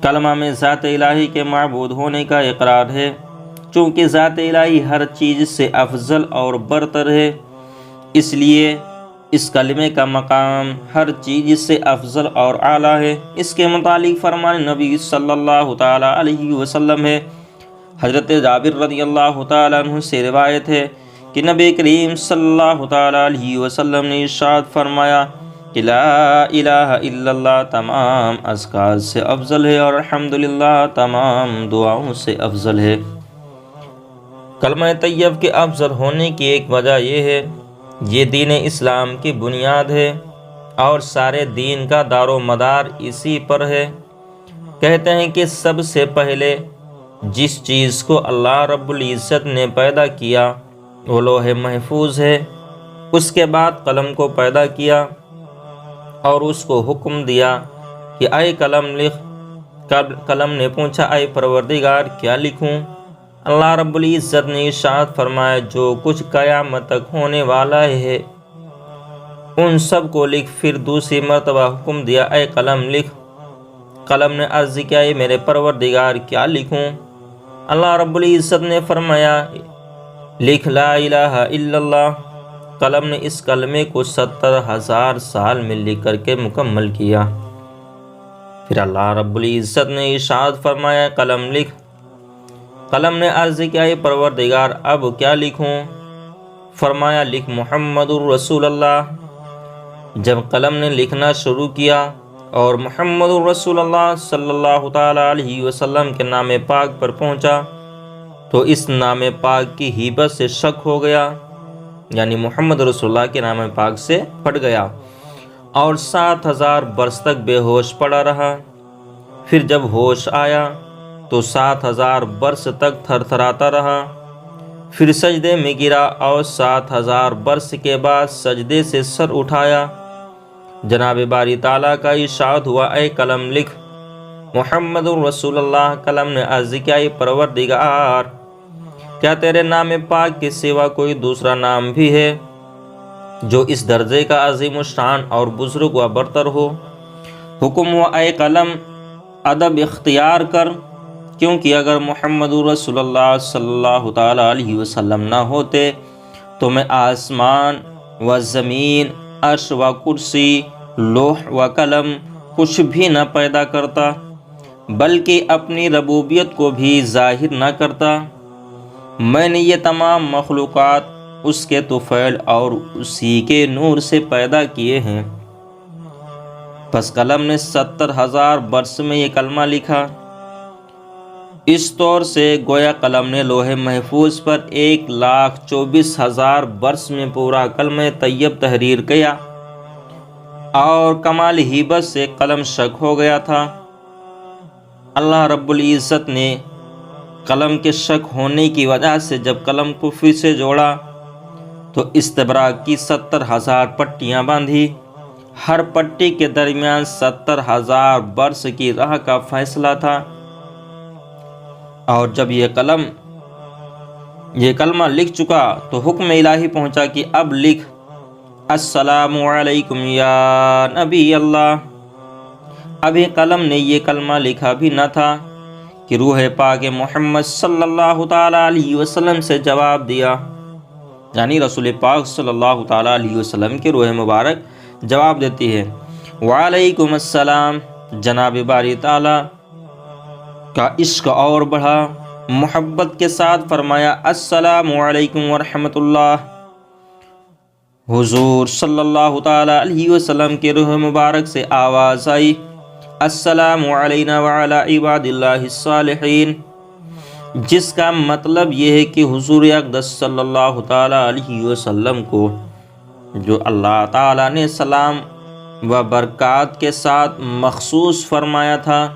کلمہ میں ذات الہی کے معبود ہونے کا اقرار ہے، چونکہ ذات الہی ہر چیز سے افضل اور برتر ہے، اس لیے اس کلمے کا مقام ہر چیز سے افضل اور اعلیٰ ہے۔ اس کے متعلق فرمان نبی صلی اللہ تعالیٰ علیہ وسلم ہے۔ حضرت جابر رضی اللہ تعالیٰ عنہ سے روایت ہے کہ نبی کریم صلی اللہ تعالیٰ علیہ وسلم نے ارشاد فرمایا کہ لا الہ الا اللہ تمام اذکار سے افضل ہے اور الحمدللہ تمام دعاؤں سے افضل ہے۔ کلمہ طیب کے افضل ہونے کی ایک وجہ یہ ہے، یہ دین اسلام کی بنیاد ہے اور سارے دین کا دار و مدار اسی پر ہے۔ کہتے ہیں کہ سب سے پہلے جس چیز کو اللہ رب العزت نے پیدا کیا وہ لوح محفوظ ہے، اس کے بعد قلم کو پیدا کیا اور اس کو حکم دیا کہ اے قلم لکھ۔ قلم نے پوچھا اے پروردگار کیا لکھوں؟ اللہ رب العزت نے ارشاد فرمایا جو کچھ قیامت تک ہونے والا ہے ان سب کو لکھ۔ پھر دوسری مرتبہ حکم دیا اے قلم لکھ۔ قلم نے عرض کیا اے میرے پروردگار کیا لکھوں؟ اللہ رب العزت نے فرمایا لکھ لا الہ الا اللہ۔ قلم نے اس کلمے کو 70,000 سال میں لکھ کر کے مکمل کیا۔ پھر اللہ رب العزت نے ارشاد فرمایا قلم لکھ۔ قلم نے عرض کیا اے پروردگار اب کیا لکھوں؟ فرمایا لکھ محمد الرسول اللہ۔ جب قلم نے لکھنا شروع کیا اور محمد الرسول اللہ صلی اللہ تعالیٰ علیہ وسلم کے نام پاک پر پہنچا تو اس نام پاک کی ہیبت سے شک ہو گیا، یعنی محمد رسول اللہ کے نام پاک سے پھٹ گیا اور 7,000 برس تک بے ہوش پڑا رہا۔ پھر جب ہوش آیا تو 7,000 برس تک تھر تھراتا رہا، پھر سجدے میں گرا اور 7,000 برس کے بعد سجدے سے سر اٹھایا۔ جناب باری تعالیٰ کا ارشاد ہوا اے قلم لکھ محمد الرسول اللہ۔ قلم نے عرض کیا اے پروردگار کیا تیرے نام پاک کے سوا کوئی دوسرا نام بھی ہے جو اس درجے کا عظیم الشان اور بزرگ و برتر ہو؟ حکم ہوا اے قلم ادب اختیار کر، کیونکہ اگر محمد رسول اللہ صلی اللہ تعالیٰ علیہ وسلم نہ ہوتے تو میں آسمان و زمین، عرش و کرسی، لوح و قلم کچھ بھی نہ پیدا کرتا، بلکہ اپنی ربوبیت کو بھی ظاہر نہ کرتا۔ میں نے یہ تمام مخلوقات اس کے طفیل اور اسی کے نور سے پیدا کیے ہیں۔ پس قلم نے 70,000 برس میں یہ کلمہ لکھا۔ اس طور سے گویا قلم نے لوح محفوظ پر 1,24,000 برس میں پورا کلمہ طیب تحریر کیا، اور کمال ہیبت سے قلم شک ہو گیا تھا۔ اللہ رب العزت نے قلم کے شک ہونے کی وجہ سے جب قلم کو پھر سے جوڑا تو استبراق کی 70,000 پٹیاں باندھی، ہر پٹی کے درمیان 70,000 برس کی راہ کا فیصلہ تھا۔ اور جب یہ کلمہ لکھ چکا تو حکم الہی پہنچا کہ اب لکھ السلام علیکم یا نبی اللہ۔ ابھی قلم نے یہ کلمہ لکھا بھی نہ تھا کہ روح پاک محمد صلی اللہ تعالیٰ علیہ وسلم سے جواب دیا، یعنی رسول پاک صلی اللہ تعالیٰ علیہ وسلم کی روح مبارک جواب دیتی ہے وعلیکم السلام۔ جناب باری تعالیٰ کا عشق اور بڑھا، محبت کے ساتھ فرمایا السلام علیکم ورحمۃ اللہ۔ حضور صلی اللہ تعالیٰ علیہ وسلم کے روح مبارک سے آواز آئی السلام علینا وعلی عباد اللہ الصالحین، جس کا مطلب یہ ہے کہ حضور اقدس صلی اللہ تعالیٰ علیہ وسلم کو جو اللہ تعالیٰ نے سلام و برکات کے ساتھ مخصوص فرمایا تھا،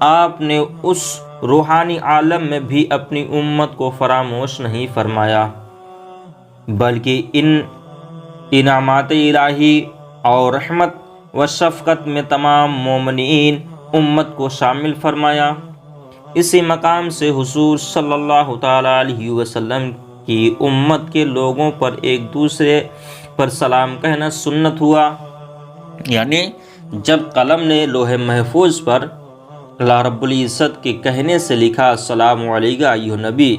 آپ نے اس روحانی عالم میں بھی اپنی امت کو فراموش نہیں فرمایا، بلکہ ان انعامات الہی اور رحمت و شفقت میں تمام مومنین امت کو شامل فرمایا۔ اسی مقام سے حضور صلی اللہ تعالیٰ علیہ وسلم کی امت کے لوگوں پر ایک دوسرے پر سلام کہنا سنت ہوا، یعنی جب قلم نے لوح محفوظ پر اللہ رب العزت کے کہنے سے لکھا السلام علیکم ایھا نبی،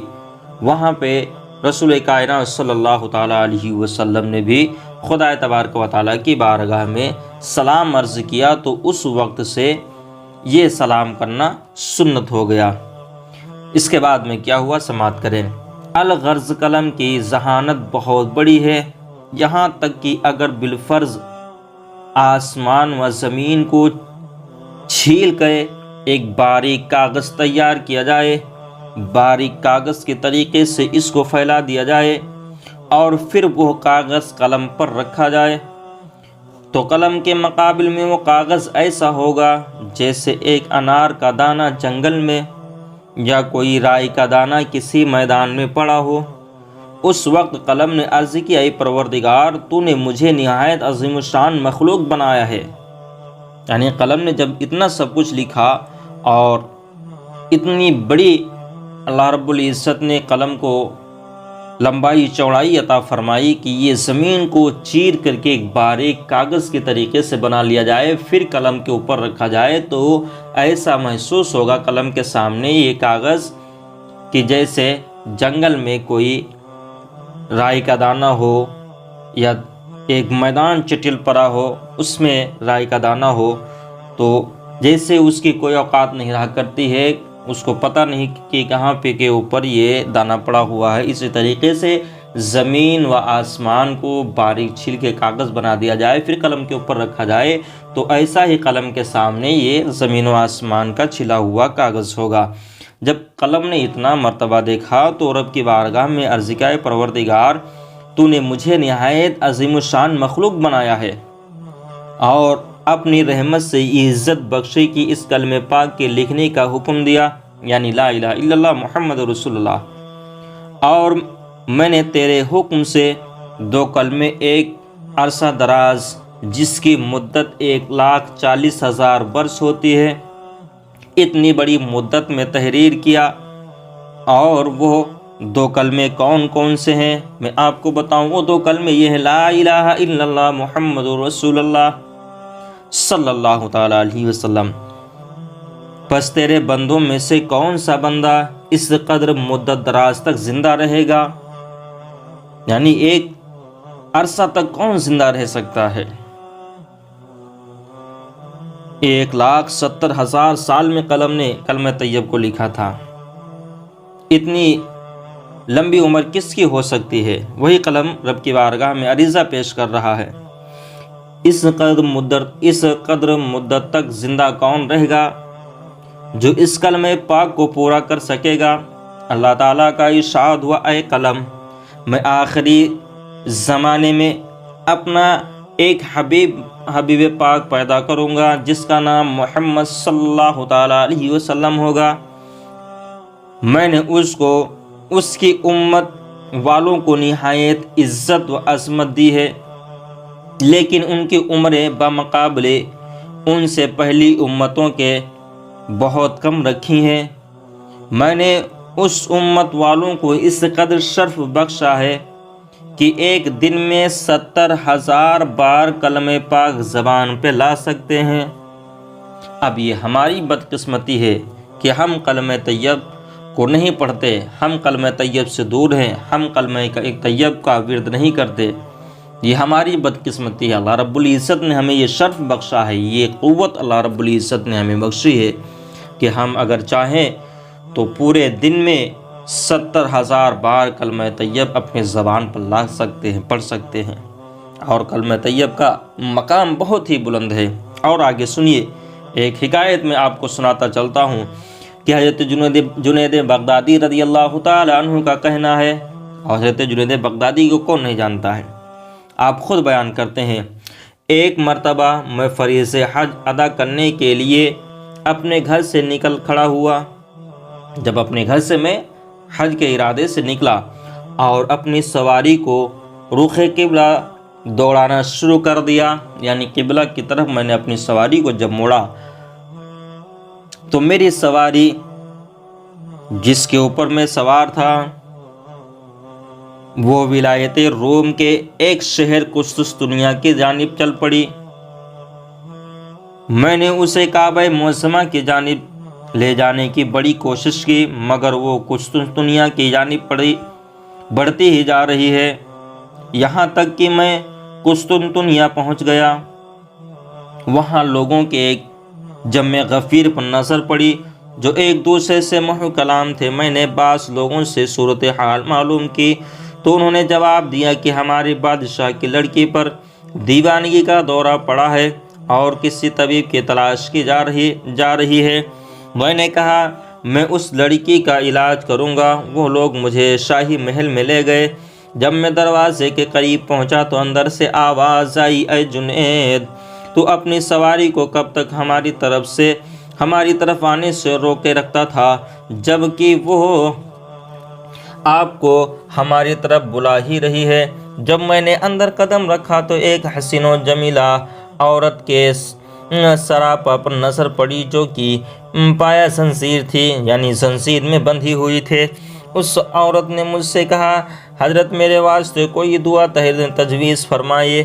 وہاں پہ رسول کائنات صلی اللہ تعالیٰ علیہ وسلم نے بھی خدا تبارک و تعالیٰ کی بارگاہ میں سلام عرض کیا، تو اس وقت سے یہ سلام کرنا سنت ہو گیا۔ اس کے بعد میں کیا ہوا سماعت کریں۔ الغرض قلم کی ذہانت بہت بڑی ہے، یہاں تک کہ اگر بالفرض آسمان و زمین کو چھیل کر ایک باریک کاغذ تیار کیا جائے، باریک کاغذ کے طریقے سے اس کو پھیلا دیا جائے اور پھر وہ کاغذ قلم پر رکھا جائے، تو قلم کے مقابل میں وہ کاغذ ایسا ہوگا جیسے ایک انار کا دانہ جنگل میں یا کوئی رائی کا دانہ کسی میدان میں پڑا ہو۔ اس وقت قلم نے عرض کیا، اے پروردگار، تو نے مجھے نہایت عظیم الشان مخلوق بنایا ہے۔ یعنی قلم نے جب اتنا سب کچھ لکھا اور اتنی بڑی اللہ رب العزت نے قلم کو لمبائی چوڑائی عطا فرمائی کہ یہ زمین کو چیر کر کے ایک باریک کاغذ کے طریقے سے بنا لیا جائے، پھر قلم کے اوپر رکھا جائے، تو ایسا محسوس ہوگا قلم کے سامنے یہ کاغذ کہ جیسے جنگل میں کوئی رائی کا دانہ ہو یا ایک میدان چٹل پڑا ہو، اس میں رائی کا دانہ ہو، تو جیسے اس کی کوئی اوقات نہیں رہا کرتی ہے، اس کو پتہ نہیں کہ کہاں پہ کے اوپر یہ دانہ پڑا ہوا ہے، اسی طریقے سے زمین و آسمان کو باریک چھیل کے کاغذ بنا دیا جائے، پھر قلم کے اوپر رکھا جائے، تو ایسا ہی قلم کے سامنے یہ زمین و آسمان کا چھلا ہوا کاغذ ہوگا۔ جب قلم نے اتنا مرتبہ دیکھا تو رب کی بارگاہ میں عرض کیا، پروردگار، تو نے مجھے نہایت عظیم الشان مخلوق بنایا ہے اور اپنی رحمت سے عزت بخشی کی اس کلمہ پاک کے لکھنے کا حکم دیا، یعنی لا الہ الا اللہ محمد رسول اللہ، اور میں نے تیرے حکم سے 2 کلمے ایک عرصہ دراز جس کی مدت 1,40,000 برس ہوتی ہے، اتنی بڑی مدت میں تحریر کیا۔ اور وہ 2 کلمے کون کون سے ہیں میں آپ کو بتاؤں۔ وہ 2 کلمے یہ ہیں، لا الہ الا اللہ محمد رسول اللہ صلی اللہ تعالیٰ علیہ وسلم۔ پس تیرے بندوں میں سے کون سا بندہ اس قدر مدت دراز تک زندہ رہے گا، یعنی ایک عرصہ تک کون زندہ رہ سکتا ہے؟ 1,70,000 سال میں قلم نے کلمہ طیب کو لکھا تھا، اتنی لمبی عمر کس کی ہو سکتی ہے؟ وہی قلم رب کی بارگاہ میں عریضہ پیش کر رہا ہے، اس قدر مدت تک زندہ کون رہے گا جو اس کلمہ پاک کو پورا کر سکے گا؟ اللہ تعالیٰ کا ارشاد ہوا، اے قلم، میں آخری زمانے میں اپنا ایک حبیب پاک پیدا کروں گا جس کا نام محمد صلی اللہ تعالیٰ علیہ وسلم ہوگا۔ میں نے اس کی امت والوں کو نہایت عزت و عظمت دی ہے، لیکن ان کی عمریں بمقابلے ان سے پہلی امتوں کے بہت کم رکھی ہیں۔ میں نے اس امت والوں کو اس قدر شرف بخشا ہے کہ ایک دن میں 70,000 بار کلمہ پاک زبان پہ لا سکتے ہیں۔ اب یہ ہماری بدقسمتی ہے کہ ہم کلمہ طیب کو نہیں پڑھتے، ہم کلمہ طیب سے دور ہیں، ہم کلمہ طیب کا ورد نہیں کرتے، یہ ہماری بدقسمتی ہے۔ اللہ رب العزت نے ہمیں یہ شرف بخشا ہے، یہ قوت اللہ رب العزت نے ہمیں بخشی ہے کہ ہم اگر چاہیں تو پورے دن میں 70,000 بار کلمہ طیب اپنے زبان پر لا سکتے ہیں، پڑھ سکتے ہیں، اور کلمہ طیب کا مقام بہت ہی بلند ہے۔ اور آگے سنیے، ایک حکایت میں آپ کو سناتا چلتا ہوں کہ حضرت جنید بغدادی رضی اللہ تعالیٰ عنہ کا کہنا ہے، اور حضرت جنید بغدادی کو کون نہیں جانتا ہے، آپ خود بیان کرتے ہیں، ایک مرتبہ میں فریض حج ادا کرنے کے لیے اپنے گھر سے نکل کھڑا ہوا۔ جب اپنے گھر سے میں حج کے ارادے سے نکلا اور اپنی سواری کو رخ قبلہ دوڑانا شروع کر دیا، یعنی قبلہ کی طرف میں نے اپنی سواری کو جب موڑا تو میری سواری جس کے اوپر میں سوار تھا وہ ولایت روم کے ایک شہر قسطنطنیہ کی جانب چل پڑی۔ میں نے اسے کعبہ معظمہ کی جانب لے جانے کی بڑی کوشش کی، مگر وہ قسطنطنیہ کی جانب بڑھتی ہی جا رہی ہے، یہاں تک کہ میں قسطنطنیہ پہنچ گیا۔ وہاں لوگوں کے ایک جمع غفیر پر نظر پڑی جو ایک دوسرے سے محو کلام تھے۔ میں نے بعض لوگوں سے صورتحال معلوم کی تو انہوں نے جواب دیا کہ ہمارے بادشاہ کی لڑکی پر دیوانگی کا دورہ پڑا ہے اور کسی طبیب کی تلاش کی جا رہی ہے۔ میں نے کہا میں اس لڑکی کا علاج کروں گا۔ وہ لوگ مجھے شاہی محل میں لے گئے۔ جب میں دروازے کے قریب پہنچا تو اندر سے آواز آئی، اے جنید، تو اپنی سواری کو کب تک ہماری طرف آنے سے روکے رکھتا تھا، جبکہ وہ آپ کو ہماری طرف بلا ہی رہی ہے۔ جب میں نے اندر قدم رکھا تو ایک حسین و جمیلہ عورت کے سراپا پر نظر پڑی جو کہ پایا زنجیر تھی، یعنی زنجیر میں بندھی ہوئی تھی۔ اس عورت نے مجھ سے کہا، حضرت میرے واسطے کوئی دعا تجویز فرمائیے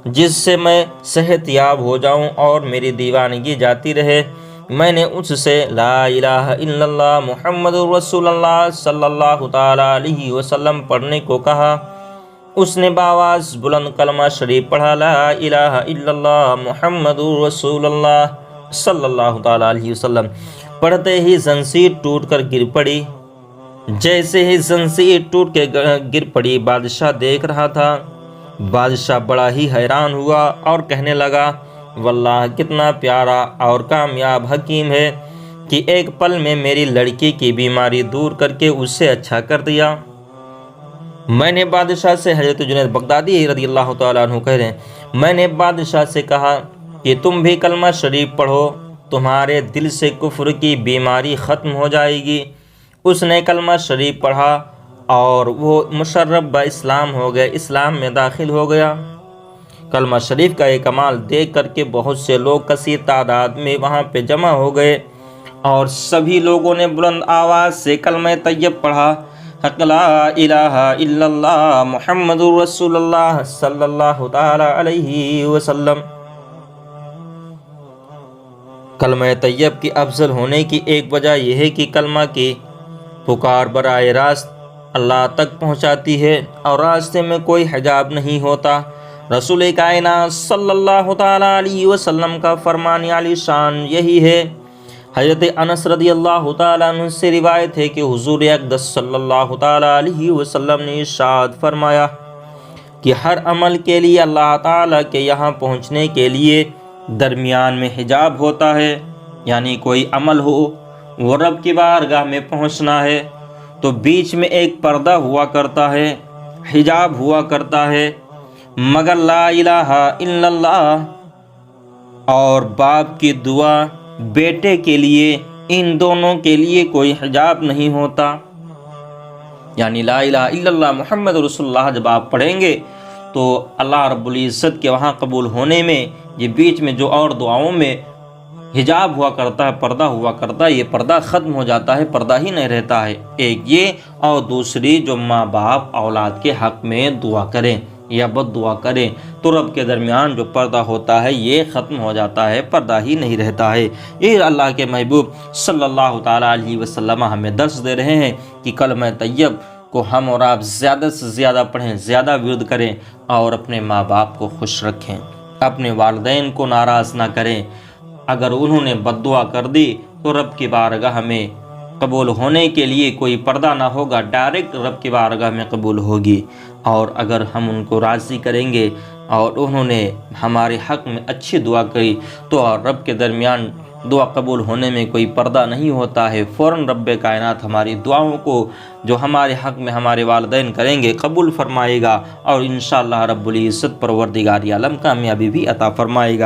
جس سے میں صحت یاب ہو جاؤں اور میری دیوانگی جاتی رہے۔ میں نے اس سے لا الہ الا اللہ محمد رسول اللہ صلی اللہ تعالی علیہ وسلم پڑھنے کو کہا۔ اس نے بآواز بلند کلمہ شریف پڑھا، لا الہ الا اللہ محمد رسول اللہ صلی اللہ تعالی علیہ وسلم۔ پڑھتے ہی زنجیر ٹوٹ کر گر پڑی۔ جیسے ہی زنجیر ٹوٹ کے گر پڑی، بادشاہ دیکھ رہا تھا۔ بادشاہ بڑا ہی حیران ہوا اور کہنے لگا، واللہ کتنا پیارا اور کامیاب حکیم ہے کہ ایک پل میں میری لڑکی کی بیماری دور کر کے اسے اچھا کر دیا۔ میں نے بادشاہ سے، حضرت جنید بغدادی رضی اللہ تعالیٰ عنہ کہہ رہے ہیں، میں نے بادشاہ سے کہا کہ تم بھی کلمہ شریف پڑھو، تمہارے دل سے کفر کی بیماری ختم ہو جائے گی۔ اس نے کلمہ شریف پڑھا اور وہ مشرف اسلام ہو گئے، اسلام میں داخل ہو گیا۔ کلمہ شریف کا یہ کمال دیکھ کر کے بہت سے لوگ کثیر تعداد میں وہاں پہ جمع ہو گئے اور سبھی لوگوں نے بلند آواز سے کلمہ طیب پڑھا، حق لا الہ الا اللہ محمد رسول اللہ صلی اللہ تعالی علیہ وسلم۔ کلمہ طیب کی افضل ہونے کی ایک وجہ یہ ہے کہ کلمہ کی پکار براہ راست اللہ تک پہنچاتی ہے اور راستے میں کوئی حجاب نہیں ہوتا۔ رسول کائنات صلی اللہ تعالیٰ علیہ وسلم کا فرمان عالی شان یہی ہے۔ حضرت انس رضی اللہ تعالیٰ عنہ سے روایت ہے کہ حضور اقدس صلی اللہ تعالیٰ علیہ وسلم نے ارشاد فرمایا کہ ہر عمل کے لیے اللہ تعالیٰ کے یہاں پہنچنے کے لیے درمیان میں حجاب ہوتا ہے، یعنی کوئی عمل ہو، وہ رب کی بارگاہ میں پہنچنا ہے تو بیچ میں ایک پردہ ہوا کرتا ہے، حجاب ہوا کرتا ہے، مگر لا الہ الا اللہ اور باپ کی دعا بیٹے کے لیے، ان دونوں کے لیے کوئی حجاب نہیں ہوتا۔ یعنی لا الہ الا اللہ محمد رسول اللہ جب آپ پڑھیں گے تو اللہ رب العزت کے وہاں قبول ہونے میں یہ بیچ میں جو اور دعاؤں میں حجاب ہوا کرتا ہے، پردہ ہوا کرتا ہے، یہ پردہ ختم ہو جاتا ہے، پردہ ہی نہیں رہتا ہے۔ ایک یہ، اور دوسری جو ماں باپ اولاد کے حق میں دعا کریں یا بد دعا کریں تو رب کے درمیان جو پردہ ہوتا ہے یہ ختم ہو جاتا ہے، پردہ ہی نہیں رہتا ہے۔ یہ اللہ کے محبوب صلی اللہ تعالیٰ علیہ وسلم ہمیں درس دے رہے ہیں کہ کلمہ طیب کو ہم اور آپ زیادہ سے زیادہ پڑھیں، زیادہ ورد کریں اور اپنے ماں باپ کو خوش رکھیں، اپنے والدین کو ناراض نہ کریں۔ اگر انہوں نے بد دعا کر دی تو رب کی بارگاہ میں قبول ہونے کے لیے کوئی پردہ نہ ہوگا، ڈائریکٹ رب کی بارگاہ میں قبول ہوگی۔ اور اگر ہم ان کو راضی کریں گے اور انہوں نے ہمارے حق میں اچھی دعا کی تو رب کے درمیان دعا قبول ہونے میں کوئی پردہ نہیں ہوتا ہے، فوراً رب کائنات ہماری دعاؤں کو جو ہمارے حق میں ہمارے والدین کریں گے قبول فرمائے گا اور انشاءاللہ رب العزت پروردگار عالم کامیابی بھی عطا فرمائے گا۔